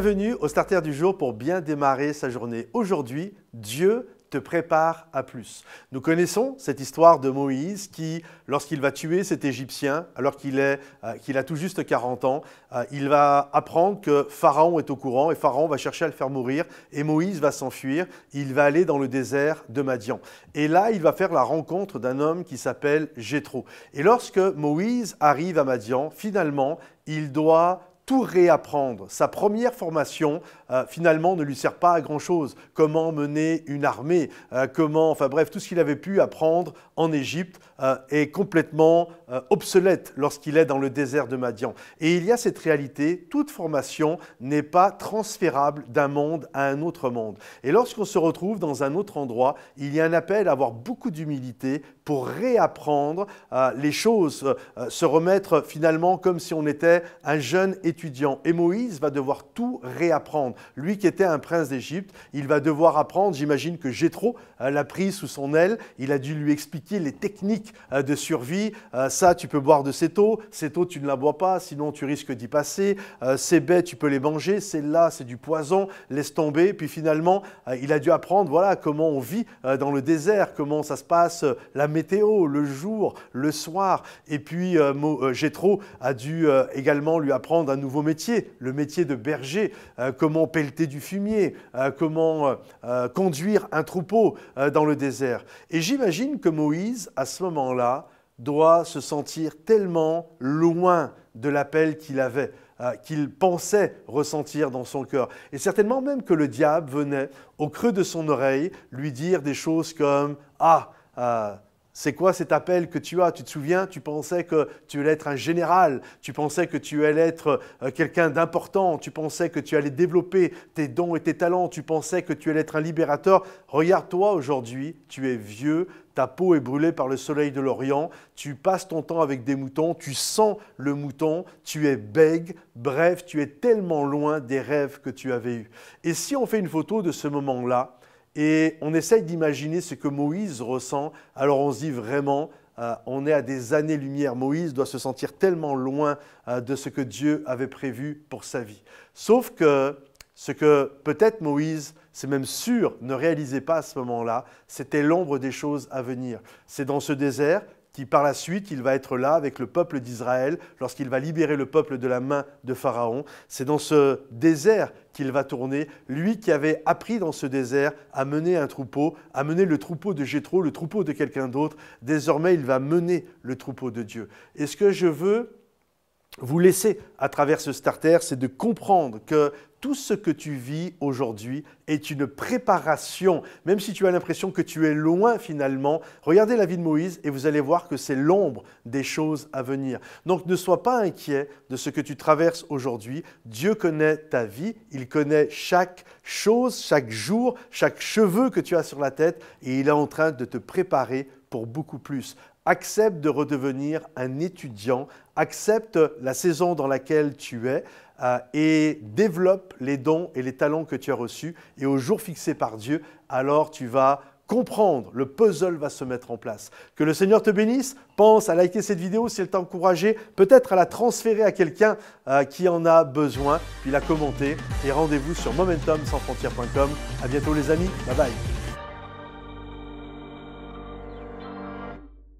Bienvenue au Starter du jour pour bien démarrer sa journée. Aujourd'hui, Dieu te prépare à plus. Nous connaissons cette histoire de Moïse qui, lorsqu'il va tuer cet Égyptien, alors qu'il a tout juste 40 ans, il va apprendre que Pharaon est au courant et Pharaon va chercher à le faire mourir et Moïse va s'enfuir. Il va aller dans le désert de Madian. Et là, il va faire la rencontre d'un homme qui s'appelle Jéthro. Et lorsque Moïse arrive à Madian, finalement, il doit tout réapprendre. Sa première formation, finalement, ne lui sert pas à grand-chose. Comment mener une armée, enfin bref, tout ce qu'il avait pu apprendre en Égypte est complètement obsolète lorsqu'il est dans le désert de Madian. Et il y a cette réalité, toute formation n'est pas transférable d'un monde à un autre monde. Et lorsqu'on se retrouve dans un autre endroit, il y a un appel à avoir beaucoup d'humilité pour réapprendre les choses, se remettre finalement comme si on était un jeune étudiant. Et Moïse va devoir tout réapprendre. Lui qui était un prince d'Égypte, il va devoir apprendre, j'imagine que Jéthro l'a pris sous son aile, il a dû lui expliquer les techniques de survie. Ça, tu peux boire de cette eau tu ne la bois pas, sinon tu risques d'y passer. Ces baies, tu peux les manger, celle-là, c'est du poison, laisse tomber. Puis finalement, il a dû apprendre voilà, comment on vit dans le désert, comment ça se passe, la météo, le jour, le soir. Et puis Jéthro a dû également lui apprendre un nouveau métier, le métier de berger, comment pelleter du fumier, comment conduire un troupeau dans le désert. Et j'imagine que Moïse, à ce moment-là, doit se sentir tellement loin de l'appel qu'il avait, qu'il pensait ressentir dans son cœur. Et certainement même que le diable venait, au creux de son oreille, lui dire des choses comme « Ah, c'est quoi cet appel que tu as? Tu te souviens, tu pensais que tu allais être un général, tu pensais que tu allais être quelqu'un d'important, tu pensais que tu allais développer tes dons et tes talents, tu pensais que tu allais être un libérateur. Regarde-toi aujourd'hui, tu es vieux, ta peau est brûlée par le soleil de l'Orient, tu passes ton temps avec des moutons, tu sens le mouton, tu es bègue, bref, tu es tellement loin des rêves que tu avais eus. » Et si on fait une photo de ce moment-là, et on essaye d'imaginer ce que Moïse ressent, alors on se dit vraiment, on est à des années-lumière. Moïse doit se sentir tellement loin de ce que Dieu avait prévu pour sa vie. Sauf que ce que peut-être Moïse, c'est même sûr, ne réalisait pas à ce moment-là, c'était l'ombre des choses à venir. C'est dans ce désert qui par la suite, il va être là avec le peuple d'Israël lorsqu'il va libérer le peuple de la main de Pharaon. C'est dans ce désert qu'il va tourner, lui qui avait appris dans ce désert à mener un troupeau, à mener le troupeau de Jéthro, le troupeau de quelqu'un d'autre. Désormais, il va mener le troupeau de Dieu. Et ce que je veux vous laisser à travers ce starter, c'est de comprendre que tout ce que tu vis aujourd'hui est une préparation. Même si tu as l'impression que tu es loin finalement, regardez la vie de Moïse et vous allez voir que c'est l'ombre des choses à venir. Donc ne sois pas inquiet de ce que tu traverses aujourd'hui. Dieu connaît ta vie, il connaît chaque chose, chaque jour, chaque cheveu que tu as sur la tête et il est en train de te préparer pour beaucoup plus. Accepte de redevenir un étudiant, accepte la saison dans laquelle tu es et développe les dons et les talents que tu as reçus. Et au jour fixé par Dieu, alors tu vas comprendre, le puzzle va se mettre en place. Que le Seigneur te bénisse. Pense à liker cette vidéo si elle t'a encouragé, peut-être à la transférer à quelqu'un qui en a besoin, puis la commenter. Et rendez-vous sur momentumsansfrontières.com. À bientôt les amis. Bye bye.